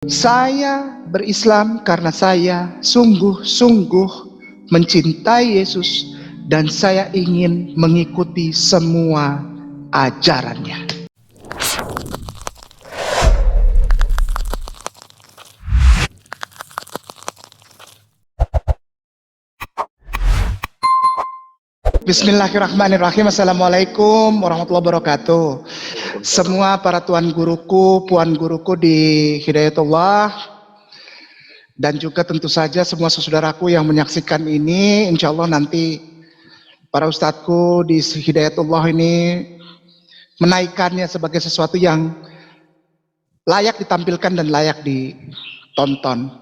Saya berislam karena saya sungguh-sungguh mencintai Yesus dan saya ingin mengikuti semua ajarannya. Bismillahirrahmanirrahim. Assalamualaikum warahmatullahi wabarakatuh. Semua para tuan guruku, puan guruku di Hidayatullah, dan juga tentu saja semua saudaraku yang menyaksikan ini. Insya Allah nanti para ustadku di Hidayatullah ini menaikkannya sebagai sesuatu yang layak ditampilkan dan layak ditonton.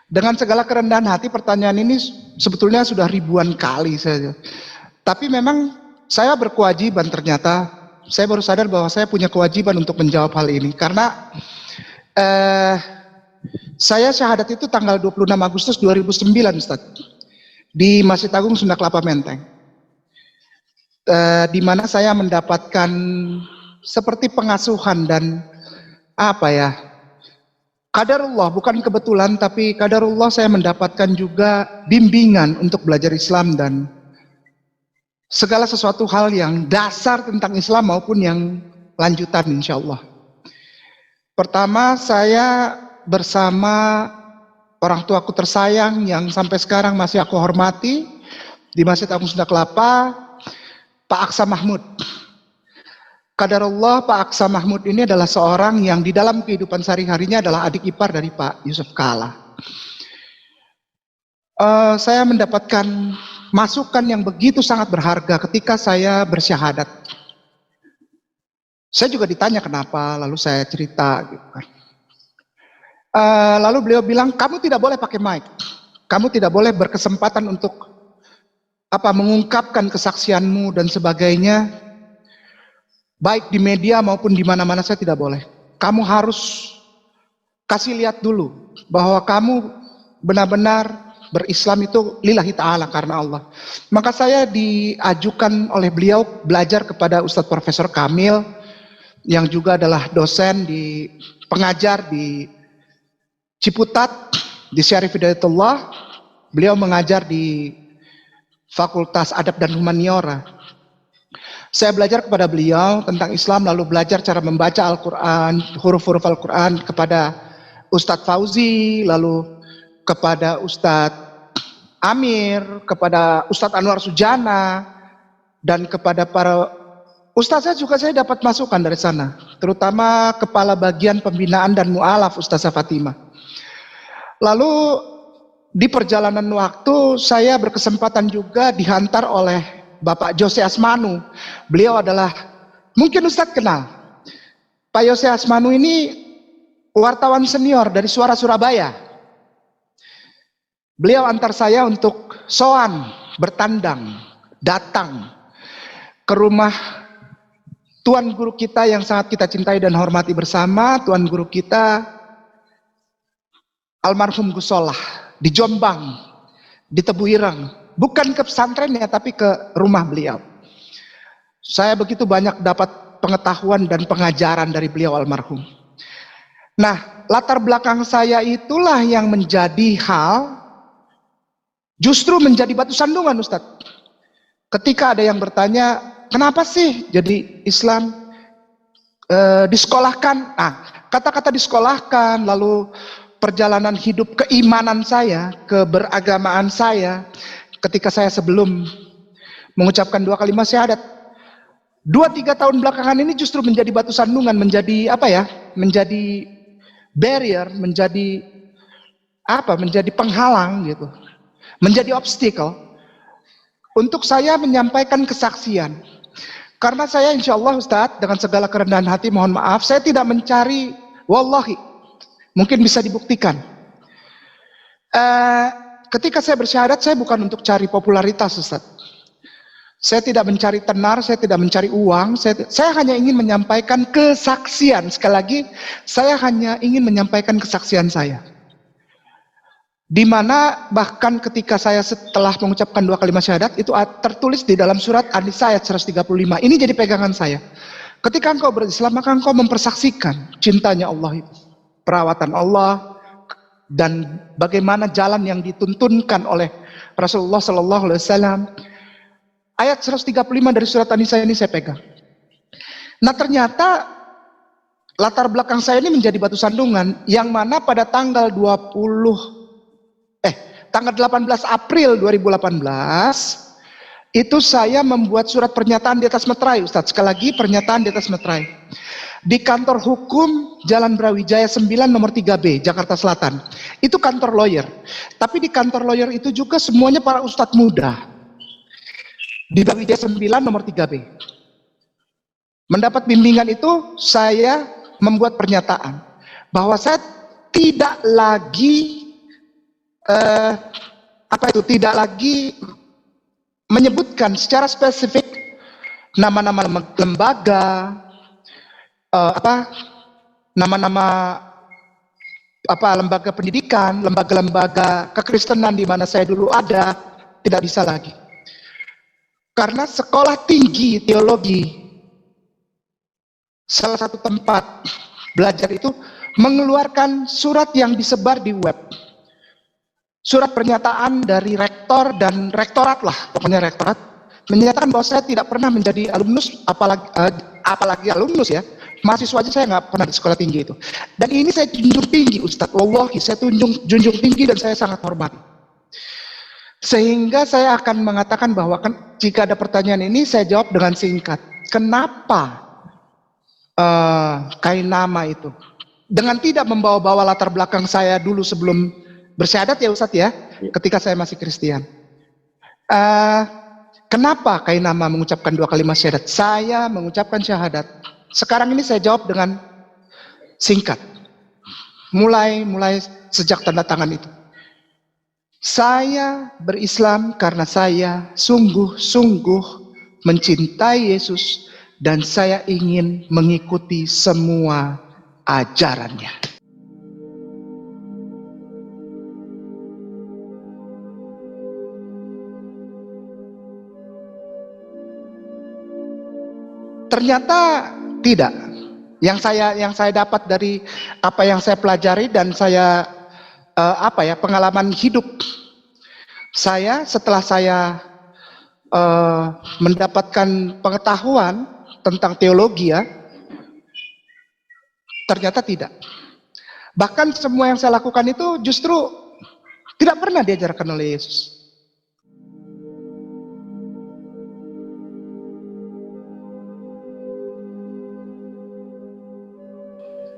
Dengan segala kerendahan hati, pertanyaan ini sebetulnya sudah ribuan kali saja. Tapi memang saya berkewajiban, ternyata saya baru sadar bahwa saya punya kewajiban untuk menjawab hal ini. Karena saya syahadat itu tanggal 26 Agustus 2009, Ustaz. Di Masjid Agung Sunda Kelapa Menteng. Di mana saya mendapatkan seperti pengasuhan dan qadarullah, bukan kebetulan, tapi qadarullah saya mendapatkan juga bimbingan untuk belajar Islam dan segala sesuatu hal yang dasar tentang Islam maupun yang lanjutan insya Allah. Pertama, saya bersama orang tuaku tersayang yang sampai sekarang masih aku hormati di Masjid Agung Sunda Kelapa, Pak Aksa Mahmud. Qadarullah, Pak Aksa Mahmud ini adalah seorang yang di dalam kehidupan sehari-harinya adalah adik ipar dari Pak Yusuf Kala. Saya mendapatkan masukan yang begitu sangat berharga ketika saya bersyahadat. Saya juga ditanya kenapa, lalu saya cerita gitu kan. Lalu beliau bilang, kamu tidak boleh pakai mic, kamu tidak boleh berkesempatan untuk mengungkapkan kesaksianmu dan sebagainya, baik di media maupun di mana-mana. Saya tidak boleh. Kamu harus kasih lihat dulu bahwa kamu benar-benar berislam itu lillahi ta'ala, karena Allah. Maka saya diajukan oleh beliau belajar kepada Ustadz Profesor Kamil yang juga adalah dosen di pengajar di Ciputat di Syarif Hidayatullah. Beliau mengajar di Fakultas Adab dan Humaniora. Saya belajar kepada beliau tentang Islam, lalu belajar cara membaca Al-Quran, huruf-huruf Al-Quran kepada Ustadz Fauzi, lalu kepada Ustadz Amir, kepada Ustadz Anwar Sujana, dan kepada para ustazah juga saya dapat masukan dari sana, terutama Kepala Bagian Pembinaan dan Mu'alaf Ustazah Fatimah. Lalu di perjalanan waktu saya berkesempatan juga dihantar oleh Bapak Jose Asmanu. Beliau adalah, mungkin Ustadz kenal, Pak Jose Asmanu ini wartawan senior dari Suara Surabaya. Beliau antar saya untuk soan, bertandang, datang ke rumah tuan guru kita yang sangat kita cintai dan hormati bersama, tuan guru kita almarhum Gus Solah di Jombang, di Tebu Ireng. Bukan ke pesantrennya, tapi ke rumah beliau. Saya begitu banyak dapat pengetahuan dan pengajaran dari beliau almarhum. Nah, latar belakang saya itulah yang menjadi hal, justru menjadi batu sandungan, Ustadz. Ketika ada yang bertanya, kenapa sih jadi Islam disekolahkan? Nah, kata-kata disekolahkan, lalu perjalanan hidup keimanan saya, keberagamaan saya, ketika saya sebelum mengucapkan 2 kalimat syahadat, 2-3 tahun belakangan ini justru menjadi batu sandungan, menjadi menjadi barrier, menjadi penghalang gitu, menjadi obstacle untuk saya menyampaikan kesaksian. Karena saya insya Allah Ustadz, dengan segala kerendahan hati mohon maaf, saya tidak mencari, wallahi, mungkin bisa dibuktikan. Ketika saya bersyahadat, saya bukan untuk cari popularitas, Ustaz. Saya tidak mencari tenar, saya tidak mencari uang, saya hanya ingin menyampaikan kesaksian. Sekali lagi, saya hanya ingin menyampaikan kesaksian saya. Di mana bahkan ketika saya setelah mengucapkan 2 kalimat syahadat, itu tertulis di dalam surat An-Nisa ayat 135. Ini jadi pegangan saya. Ketika engkau berislam, maka engkau mempersaksikan cintanya Allah itu. perawatan Allah, dan bagaimana jalan yang dituntunkan oleh Rasulullah Sallallahu Alaihi Wasallam. Ayat 135 dari surat An-Nisa ini saya pegang. Nah, ternyata latar belakang saya ini menjadi batu sandungan, yang mana pada tanggal 18 April 2018 itu saya membuat surat pernyataan di atas meterai, Ustadz. Sekali lagi, pernyataan di atas meterai di kantor hukum Jalan Brawijaya 9 nomor 3B Jakarta Selatan. Itu kantor lawyer, tapi di kantor lawyer itu juga semuanya para ustadz muda di Brawijaya 9 nomor 3B. Mendapat bimbingan itu, saya membuat pernyataan bahwa saya tidak lagi tidak lagi menyebutkan secara spesifik nama-nama lembaga, lembaga pendidikan, lembaga-lembaga kekristenan di mana saya dulu ada, tidak bisa lagi. Karena sekolah tinggi teologi, salah satu tempat belajar itu, mengeluarkan surat yang disebar di web. Surat pernyataan dari rektor dan rektorat lah, pokoknya rektorat, menyatakan bahwa saya tidak pernah menjadi alumnus, apalagi alumnus ya, mahasiswa aja saya nggak pernah di sekolah tinggi itu. Dan ini saya junjung tinggi, Ustadz, wallahi saya junjung tinggi dan saya sangat hormati. Sehingga saya akan mengatakan bahwa jika ada pertanyaan ini, saya jawab dengan singkat. Kenapa kain nama itu? Dengan tidak membawa-bawa latar belakang saya dulu sebelum bersyahadat ya Ustadz ya, ketika saya masih Kristen. Kenapa kain nama mengucapkan 2 kalimat syahadat? Saya mengucapkan syahadat. Sekarang ini saya jawab dengan singkat. Mulai sejak tanda tangan itu. Saya berislam karena saya sungguh-sungguh mencintai Yesus dan saya ingin mengikuti semua ajarannya. Ternyata tidak. Yang saya dapat dari apa yang saya pelajari dan saya pengalaman hidup saya setelah saya mendapatkan pengetahuan tentang teologi ya, ternyata tidak. Bahkan semua yang saya lakukan itu justru tidak pernah diajarkan oleh Yesus.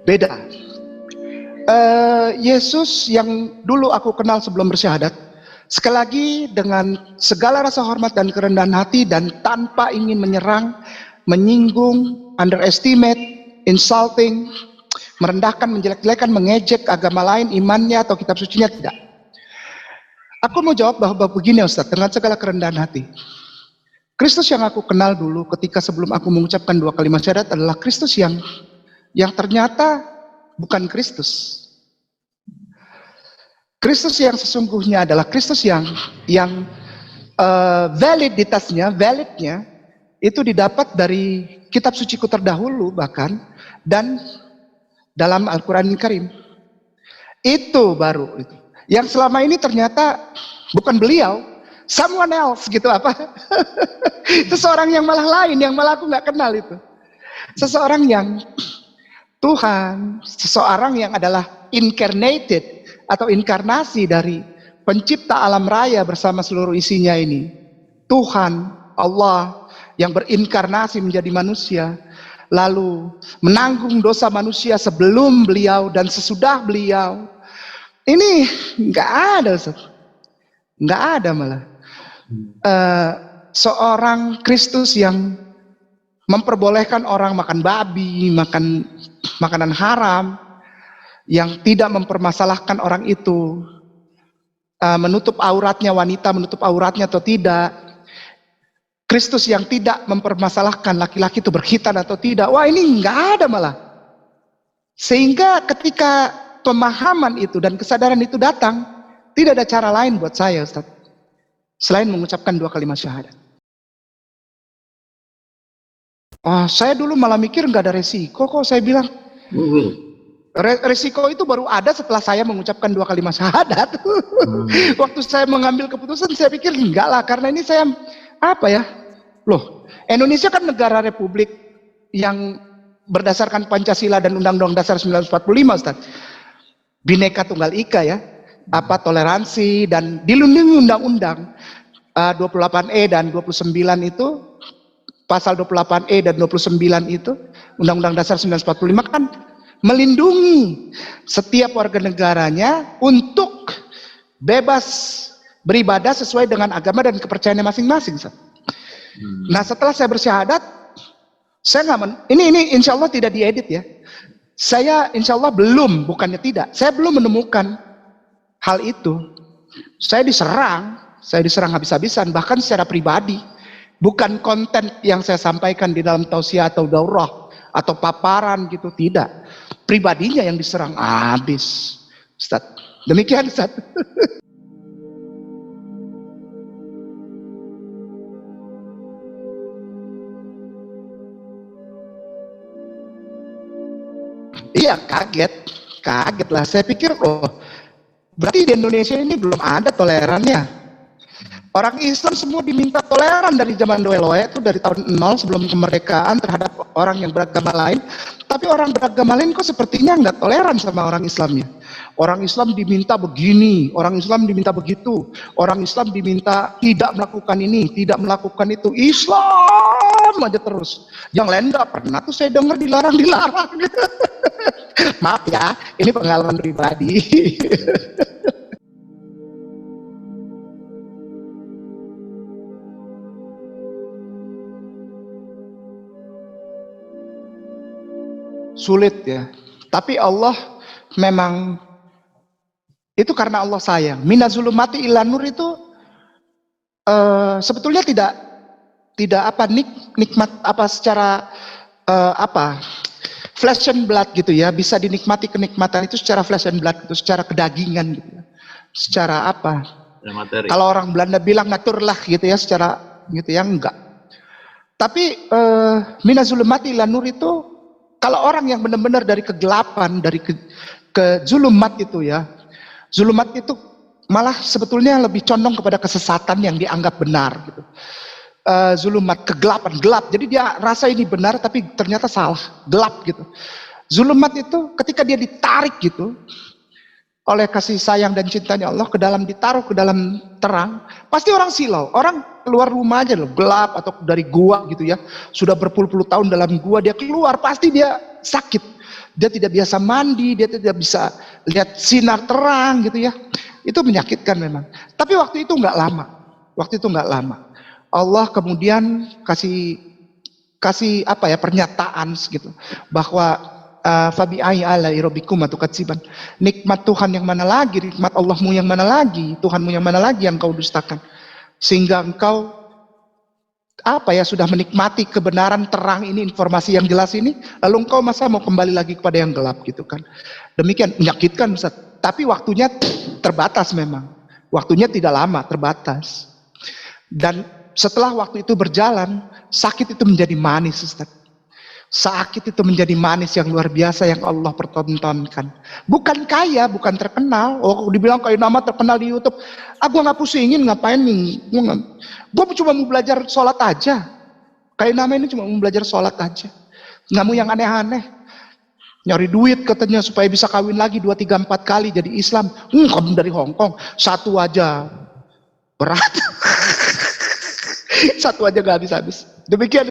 Beda. Yesus yang dulu aku kenal sebelum bersyahadat, sekali lagi dengan segala rasa hormat dan kerendahan hati dan tanpa ingin menyerang, menyinggung, underestimate, insulting, merendahkan, menjelek-jelekan, mengejek agama lain, imannya atau kitab sucinya, tidak. Aku mau jawab bahwa begini Ustaz, dengan segala kerendahan hati. Kristus yang aku kenal dulu ketika sebelum aku mengucapkan 2 kalimat syahadat adalah Kristus yang ternyata bukan Kristus. Kristus yang sesungguhnya adalah Kristus yang validnya itu didapat dari kitab suciku terdahulu bahkan, dan dalam Al-Quran Karim. Itu baru itu. Yang selama ini ternyata bukan beliau, someone else gitu apa. Seseorang yang malah lain, yang malah aku nggak kenal itu. Seseorang yang Tuhan, seseorang yang adalah incarnated atau inkarnasi dari pencipta alam raya bersama seluruh isinya ini. Tuhan, Allah yang berinkarnasi menjadi manusia, lalu menanggung dosa manusia sebelum beliau dan sesudah beliau. Ini nggak ada, nggak ada malah. Seorang Kristus yang memperbolehkan orang makan babi, makan makanan haram, yang tidak mempermasalahkan orang itu menutup auratnya, wanita menutup auratnya atau tidak. Kristus yang tidak mempermasalahkan laki-laki itu berkhitan atau tidak. Wah, ini nggak ada malah. Sehingga ketika pemahaman itu dan kesadaran itu datang, tidak ada cara lain buat saya Ustaz, selain mengucapkan 2 kalimat syahadat. Saya dulu malah mikir nggak ada resiko kok, saya bilang. Resiko itu baru ada setelah saya mengucapkan 2 kalimat syahadat. Waktu saya mengambil keputusan, saya pikir enggak lah, karena ini saya apa ya? Loh, Indonesia kan negara republik yang berdasarkan Pancasila dan Undang-Undang Dasar 1945, Ustaz. Bhinneka Tunggal Ika ya, toleransi dan dilindungi undang-undang 28E dan 29 itu, pasal 28E dan 29 itu Undang-Undang Dasar 1945 kan melindungi setiap warga negaranya untuk bebas beribadah sesuai dengan agama dan kepercayaannya masing-masing. Nah, setelah saya bersyahadat, saya ini insya Allah tidak diedit ya. Saya insya Allah bukannya tidak, saya belum menemukan hal itu. Saya diserang habis-habisan, bahkan secara pribadi. Bukan konten yang saya sampaikan di dalam tausiah atau daurah atau paparan gitu, tidak. Pribadinya yang diserang habis, Ustaz. Demikian, Ustaz. Iya, kaget lah. Saya pikir, berarti di Indonesia ini belum ada tolerannya. Orang Islam semua diminta toleran dari zaman Doeloe, itu dari tahun 0 sebelum kemerdekaan terhadap orang yang beragama lain. Tapi orang beragama lain kok sepertinya nggak toleran sama orang Islamnya. Orang Islam diminta begini, orang Islam diminta begitu, orang Islam diminta tidak melakukan ini, tidak melakukan itu. Islam aja terus. Yang lain nggak pernah tuh saya dengar dilarang. Maaf ya, ini pengalaman pribadi. Sulit ya, tapi Allah memang itu karena Allah sayang. Minazulumati ilan nur itu sebetulnya tidak apa nikmat apa secara flesh and blood gitu ya, bisa dinikmati kenikmatan itu secara flesh and blood itu, secara kedagingan gitu ya. Secara apa? Kalau orang Belanda bilang naturlah gitu ya, secara gitu ya, enggak. Tapi minazulumati ilan nur itu kalau orang yang benar-benar dari kegelapan, dari ke zulumat itu ya, zulumat itu malah sebetulnya lebih condong kepada kesesatan yang dianggap benar gitu. Zulumat, kegelapan, gelap. Jadi dia rasa ini benar tapi ternyata salah, gelap gitu. Zulumat itu ketika dia ditarik gitu oleh kasih sayang dan cintanya Allah ditaruh ke dalam terang, pasti orang silau, orang keluar rumah aja loh, gelap atau dari gua gitu ya, sudah berpuluh-puluh tahun dalam gua, dia keluar pasti dia sakit, dia tidak biasa mandi, dia tidak bisa lihat sinar terang gitu ya, itu menyakitkan memang. Tapi waktu itu nggak lama, Allah kemudian kasih apa ya, pernyataan gitu bahwa fabi ai ala rabbikum tukadziban, nikmat Tuhan yang mana lagi, nikmat Allahmu yang mana lagi, Tuhanmu yang mana lagi yang kau dustakan, sehingga engkau apa ya, sudah menikmati kebenaran terang ini, informasi yang jelas ini, lalu engkau masa mau kembali lagi kepada yang gelap gitu kan. Demikian, menyakitkan Ustaz. Tapi waktunya terbatas, memang waktunya tidak lama, terbatas. Dan setelah waktu itu berjalan, sakit itu menjadi manis, Ustaz. Sakit itu menjadi manis yang luar biasa yang Allah pertontonkan. Bukan kaya, bukan terkenal. Oh, dibilang kayak nama terkenal di YouTube. Gue nggak pusingin, ngapain nih? Gue cuma mau belajar sholat aja. Kayak nama ini cuma mau belajar sholat aja. Nggak mau yang aneh-aneh. Nyari duit katanya supaya bisa kawin lagi 2, 3, 4 kali jadi Islam. Kamu dari Hongkong, satu aja berat. Satu aja nggak habis-habis. Demikian.